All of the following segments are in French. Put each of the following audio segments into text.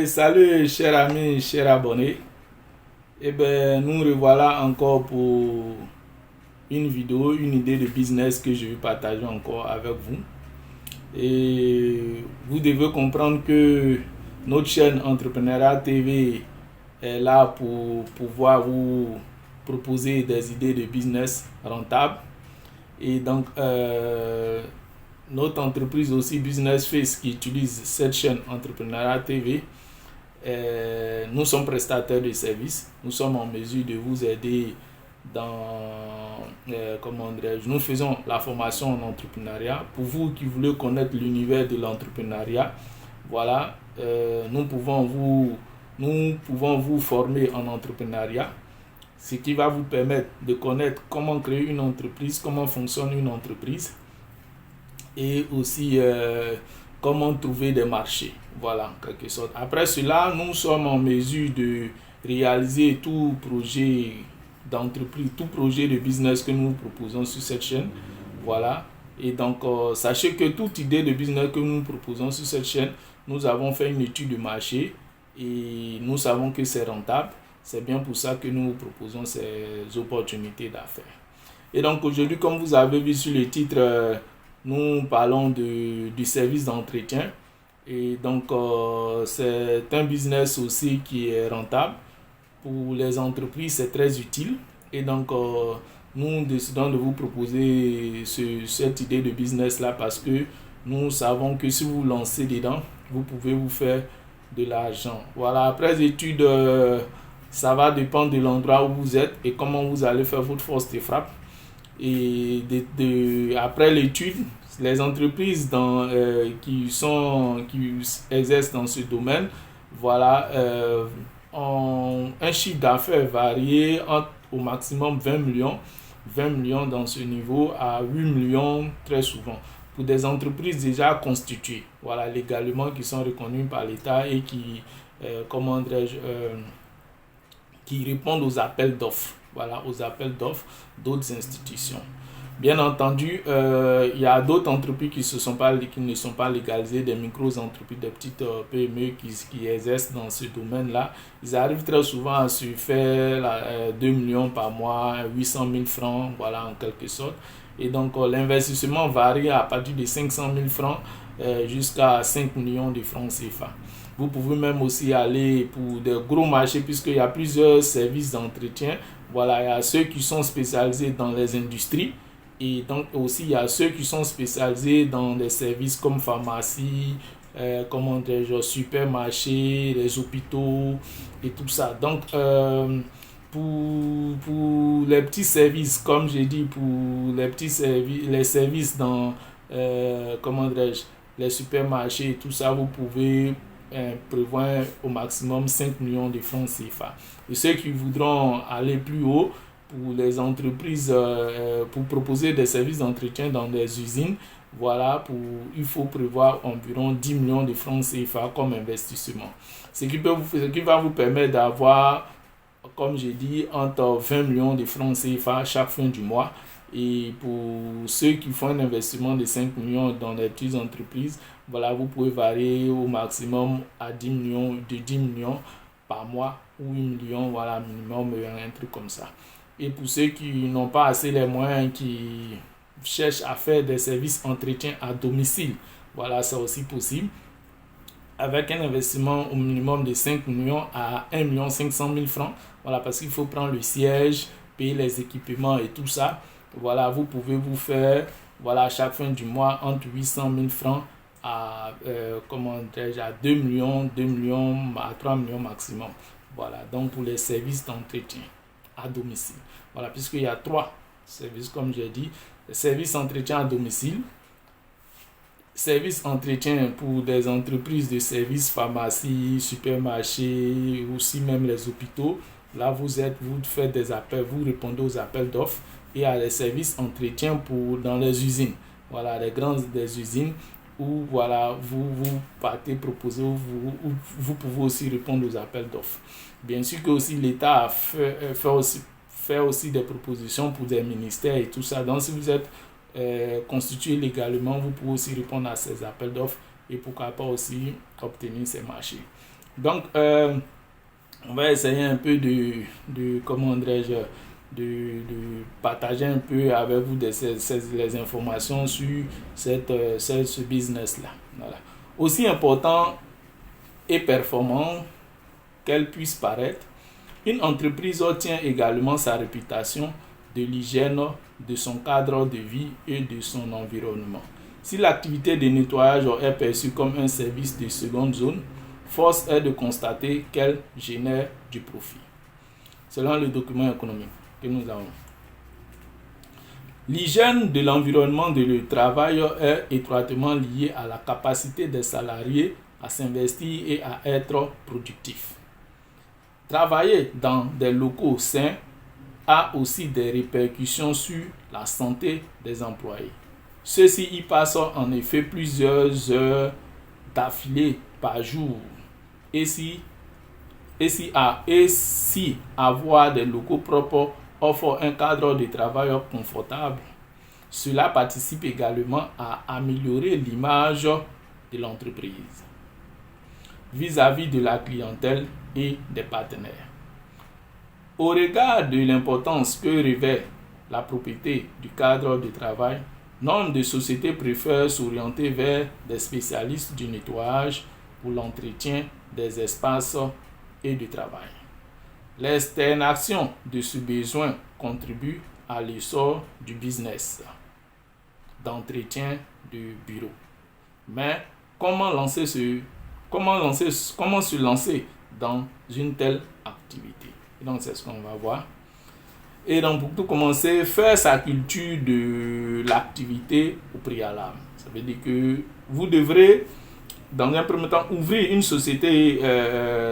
Salut chers amis, chers abonnés. Nous revoilà encore pour une vidéo, une idée de business que je vais partager encore avec vous. Et vous devez comprendre que notre chaîne Entrepreneuriat TV est là pour pouvoir vous proposer des idées de business rentables. Et donc, notre entreprise aussi Business Face qui utilise cette chaîne Entrepreneuriat TV, nous sommes prestataires de services. Nous sommes en mesure de vous aider dans, nous faisons la formation en entrepreneuriat. Pour vous qui voulez connaître l'univers de l'entrepreneuriat, voilà, nous pouvons vous former en entrepreneuriat, ce qui va vous permettre de connaître comment créer une entreprise, comment fonctionne une entreprise et aussi comment trouver des marchés. Voilà, en quelque sorte. Après cela, nous sommes en mesure de réaliser tout projet d'entreprise, tout projet de business que nous proposons sur cette chaîne. Voilà. Et donc, sachez que toute idée de business que nous proposons sur cette chaîne, nous avons fait une étude de marché et nous savons que c'est rentable. C'est bien pour ça que nous proposons ces opportunités d'affaires. Et donc, aujourd'hui, comme vous avez vu sur le titre, nous parlons du service d'entretien. Et donc, c'est un business aussi qui est rentable. Pour les entreprises, c'est très utile. Et donc, nous décidons de vous proposer cette idée de business-là parce que nous savons que si vous vous lancez dedans, vous pouvez vous faire de l'argent. Voilà, après études, ça va dépendre de l'endroit où vous êtes et comment vous allez faire votre force de frappe. Et après l'étude, les entreprises qui exercent dans ce domaine, voilà, ont un chiffre d'affaires varié entre au maximum 20 millions dans ce niveau à 8 millions très souvent. Pour des entreprises déjà constituées, voilà, légalement, qui sont reconnues par l'État et qui répondent aux appels d'offres, voilà, aux appels d'offres d'autres institutions. Bien entendu, il y a d'autres entreprises qui ne sont pas légalisées, des micro-entreprises, des petites PME qui exercent dans ce domaine-là. Ils arrivent très souvent à se faire 2 millions par mois, 800 000 francs, voilà, en quelque sorte. Et donc, l'investissement varie à partir de 500 000 francs jusqu'à 5 millions de francs CFA. Vous pouvez même aussi aller pour des gros marchés puisqu'il y a plusieurs services d'entretien. Voilà, il y a ceux qui sont spécialisés dans les industries. Et donc aussi, il y a ceux qui sont spécialisés dans des services comme pharmacie, supermarché, les hôpitaux et tout ça. Donc, pour les petits services, comme j'ai dit, pour les services dans, les supermarchés et tout ça, vous pouvez prévoir au maximum 5 millions de francs CFA. Et ceux qui voudront aller plus haut, pour les entreprises, pour proposer des services d'entretien dans des usines, voilà, il faut prévoir environ 10 millions de francs CFA comme investissement. Ce qui va vous permettre d'avoir, comme j'ai dit, entre 20 millions de francs CFA chaque fin du mois. Et pour ceux qui font un investissement de 5 millions dans des petites entreprises, voilà, vous pouvez varier au maximum à 10 millions par mois ou 1 million, voilà, minimum, un truc comme ça. Et pour ceux qui n'ont pas assez les moyens, qui cherchent à faire des services entretien à domicile, voilà, c'est aussi possible. Avec un investissement au minimum de 5 millions à 1 500 000 francs, voilà, parce qu'il faut prendre le siège, payer les équipements et tout ça. Voilà, vous pouvez vous faire, voilà, à chaque fin du mois, entre 800 000 francs à 2 millions à 3 millions maximum. Voilà, donc pour les services d'entretien à domicile. Voilà, puisqu'il y a 3 services, comme j'ai dit. Service entretien à domicile, service entretien pour des entreprises de services, pharmacie, supermarché, aussi même les hôpitaux. Là, vous faites des appels, vous répondez aux appels d'offres. Et il y a les services entretien dans les usines. Voilà, des usines où voilà, vous partez proposer, vous pouvez aussi répondre aux appels d'offres. Bien sûr que aussi l'État fait aussi des propositions pour des ministères et tout ça. Donc si vous êtes constitué légalement, vous pouvez aussi répondre à ces appels d'offres et pourquoi pas aussi obtenir ces marchés. Donc, on va essayer un peu comment dirais-je, de partager un peu avec vous les informations sur ce business-là. Voilà. Aussi important et performant qu'elle puisse paraître, une entreprise tient également sa réputation de l'hygiène de son cadre de vie et de son environnement. Si l'activité de nettoyage est perçue comme un service de seconde zone, force est de constater qu'elle génère du profit. Selon le document économique que nous avons. L'hygiène de l'environnement de travail est étroitement liée à la capacité des salariés à s'investir et à être productifs. Travailler dans des locaux sains a aussi des répercussions sur la santé des employés. Ceux-ci y passent en effet plusieurs heures d'affilée par jour. Et si avoir des locaux propres offre un cadre de travail confortable, cela participe également à améliorer l'image de l'entreprise vis-à-vis de la clientèle et des partenaires. Au regard de l'importance que revêt la propriété du cadre de travail, nombre de sociétés préfèrent s'orienter vers des spécialistes du nettoyage pour l'entretien des espaces et du travail. L'externation de ce besoin contribue à l'essor du business d'entretien du bureau. Mais comment se lancer dans une telle activité? Donc c'est ce qu'on va voir. Et donc pour tout commencer, faire sa culture de l'activité au préalable. Ça veut dire que vous devrez, dans un premier temps, ouvrir une société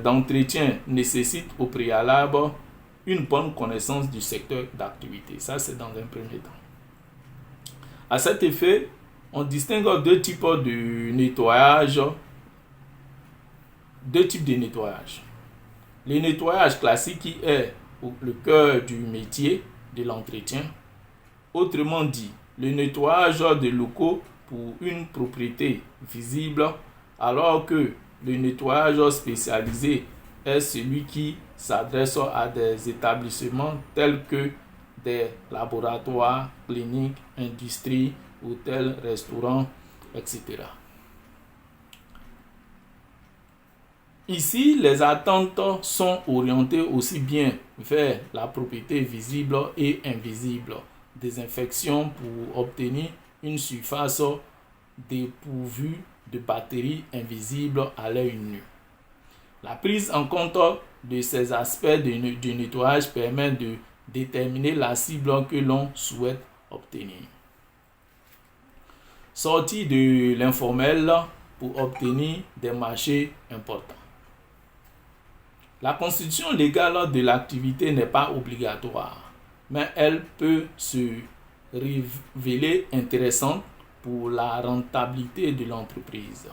d'entretien nécessite au préalable une bonne connaissance du secteur d'activité. Ça, c'est dans un premier temps. À cet effet, on distingue deux types de nettoyage. Deux types de nettoyage. Le nettoyage classique qui est le cœur du métier de l'entretien. Autrement dit, le nettoyage de locaux pour une propriété visible, alors que le nettoyage spécialisé est celui qui s'adresse à des établissements tels que des laboratoires, cliniques, industries, hôtels, restaurants, etc. Ici, les attentes sont orientées aussi bien vers la propriété visible et invisible, désinfection pour obtenir une surface dépourvue de batteries invisibles à l'œil nu. La prise en compte de ces aspects du nettoyage permet de déterminer la cible que l'on souhaite obtenir. Sortir de l'informel pour obtenir des marchés importants. La constitution légale de l'activité n'est pas obligatoire, mais elle peut se révéler intéressante pour la rentabilité de l'entreprise.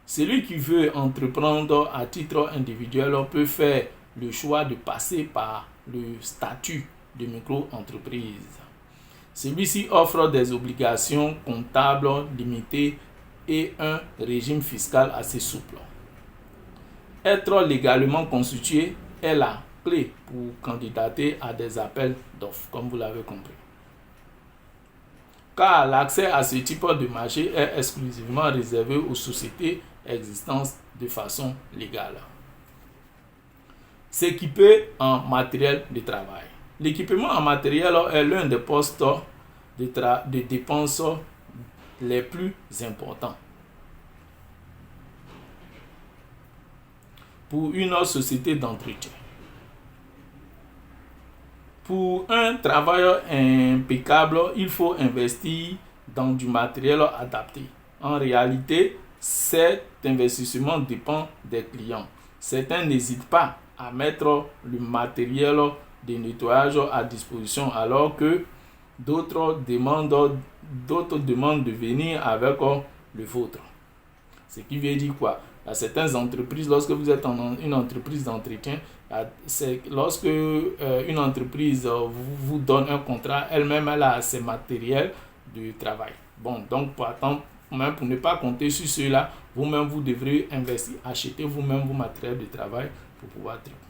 Celui qui veut entreprendre à titre individuel peut faire le choix de passer par le statut de micro-entreprise. Celui-ci offre des obligations comptables limitées et un régime fiscal assez souple. Être légalement constitué est la clé pour candidater à des appels d'offres, comme vous l'avez compris. Car l'accès à ce type de marché est exclusivement réservé aux sociétés existantes de façon légale. S'équiper en matériel de travail. L'équipement en matériel est l'un des postes de dépenses les plus importants pour une société d'entretien. Pour un travail impeccable, il faut investir dans du matériel adapté. En réalité, cet investissement dépend des clients. Certains n'hésitent pas à mettre le matériel de nettoyage à disposition, alors que d'autres demandent de venir avec le vôtre. Ce qui veut dire quoi? À certaines entreprises, lorsque vous êtes une entreprise d'entretien, c'est lorsque une entreprise vous donne un contrat, elle-même elle a ses matériels de travail. Bon, donc partant, mais pour ne pas compter sur cela, vous-même, vous devrez investir, acheter vous-même vos matériels de travail pour pouvoir tricoter.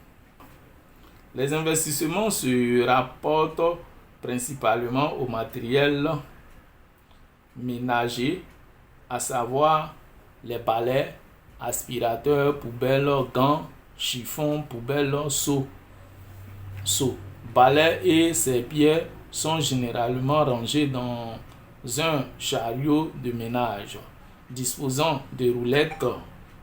Les investissements se rapportent principalement au matériel ménager, à savoir les balais, aspirateurs, poubelles, gants, chiffons, poubelles, seaux. Balais et serpillères sont généralement rangés dans un chariot de ménage. Disposant de roulettes,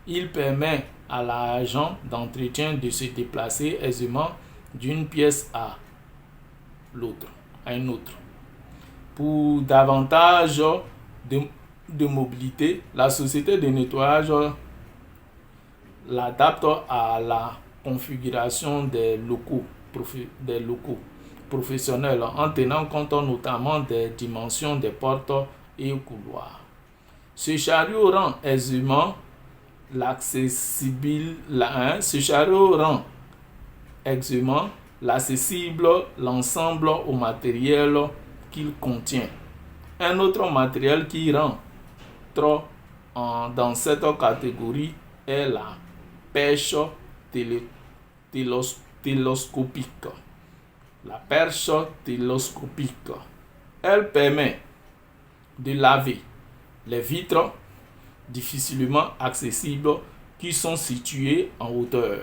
il permet à l'agent d'entretien de se déplacer aisément d'une pièce à une autre. Pour davantage de mobilité, la société de nettoyage l'adapte à la configuration des locaux professionnels en tenant compte notamment des dimensions des portes et couloirs. Ce chariot rend aisément l'accessible l'ensemble au matériel qu'il contient. Un autre matériel qui rentre dans cette catégorie est la perche télescopique. La perche télescopique. Elle permet de laver les vitres difficilement accessibles qui sont situées en hauteur.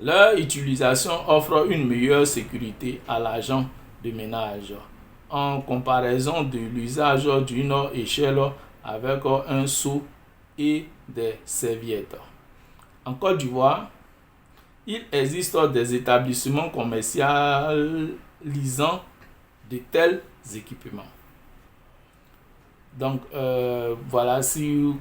Leur utilisation offre une meilleure sécurité à l'agent de ménage en comparaison de l'usage d'une échelle avec un seau et des serviettes. En Côte d'Ivoire, il existe des établissements commercialisant de tels équipements. Donc voilà,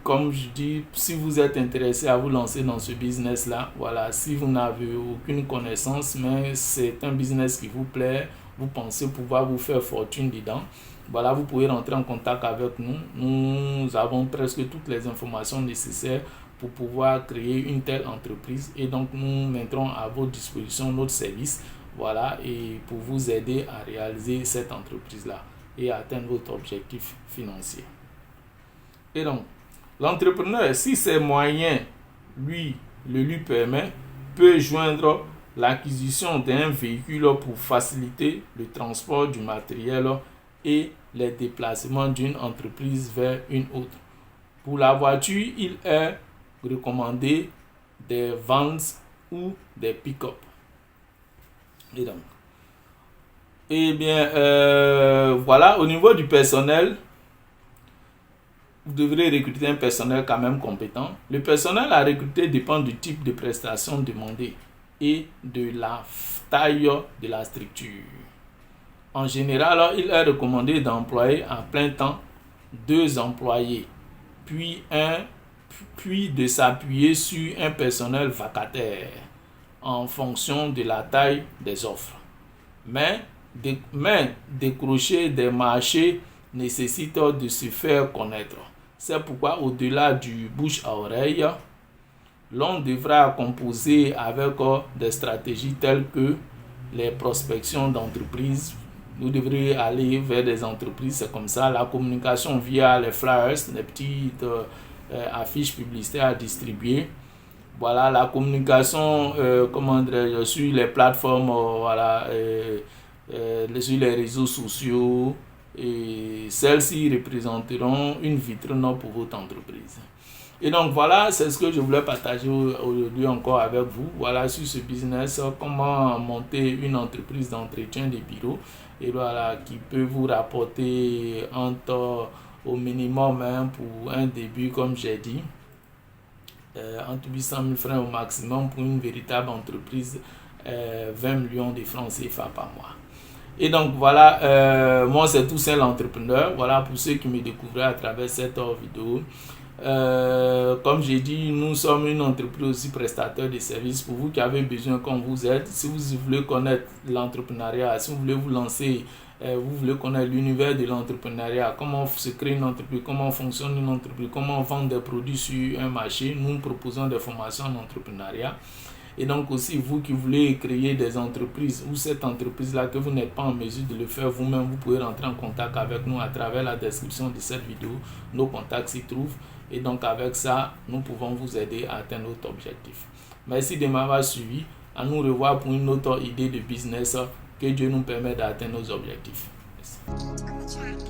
comme je dis, si vous êtes intéressé à vous lancer dans ce business là, voilà, si vous n'avez aucune connaissance mais c'est un business qui vous plaît, vous pensez pouvoir vous faire fortune dedans, voilà, vous pouvez rentrer en contact avec nous. Nous avons presque toutes les informations nécessaires pour pouvoir créer une telle entreprise et donc nous mettrons à votre disposition notre service, voilà, et pour vous aider à réaliser cette entreprise là et atteindre votre objectif financier. Et donc, l'entrepreneur, si ses moyens lui permet, peut joindre l'acquisition d'un véhicule pour faciliter le transport du matériel et les déplacements d'une entreprise vers une autre. Pour la voiture, il est recommandé des vans ou des pick-up. Et donc, voilà, au niveau du personnel, vous devrez recruter un personnel quand même compétent. Le personnel à recruter dépend du type de prestation demandée et de la taille de la structure. En général, il est recommandé d'employer à plein temps 2 employés, puis de s'appuyer sur un personnel vacataire en fonction de la taille des offres. Mais décrocher des marchés nécessite de se faire connaître. C'est pourquoi au-delà du bouche à oreille, l'on devra composer avec des stratégies telles que les prospections d'entreprises. Vous devrez aller vers des entreprises, c'est comme ça, la communication via les flyers, les petites affiches publicitaires à distribuer. Voilà, la communication sur les plateformes, sur les réseaux sociaux, et celles-ci représenteront une vitrine pour votre entreprise. Et donc voilà, c'est ce que je voulais partager aujourd'hui encore avec vous. Voilà, sur ce business, comment monter une entreprise d'entretien des bureaux, et voilà, qui peut vous rapporter au minimum pour un début, comme j'ai dit, entre 800 000 francs au maximum pour une véritable entreprise, 20 millions de francs CFA par mois. Et donc voilà, moi c'est Toussaint l'entrepreneur. Voilà, pour ceux qui me découvraient à travers cette vidéo. Comme j'ai dit, nous sommes une entreprise aussi prestataire de services. Pour vous qui avez besoin qu'on vous aide, si vous voulez connaître l'entrepreneuriat, si vous voulez vous lancer, vous voulez connaître l'univers de l'entrepreneuriat, comment se créer une entreprise, comment fonctionne une entreprise, comment vendre des produits sur un marché, nous proposons des formations en entrepreneuriat. Et donc aussi, vous qui voulez créer des entreprises ou cette entreprise-là que vous n'êtes pas en mesure de le faire vous-même, vous pouvez rentrer en contact avec nous à travers la description de cette vidéo. Nos contacts s'y trouvent. Et donc avec ça, nous pouvons vous aider à atteindre notre objectif. Merci de m'avoir suivi. À nous revoir pour une autre idée de business. Que Dieu nous permette d'atteindre nos objectifs. Merci.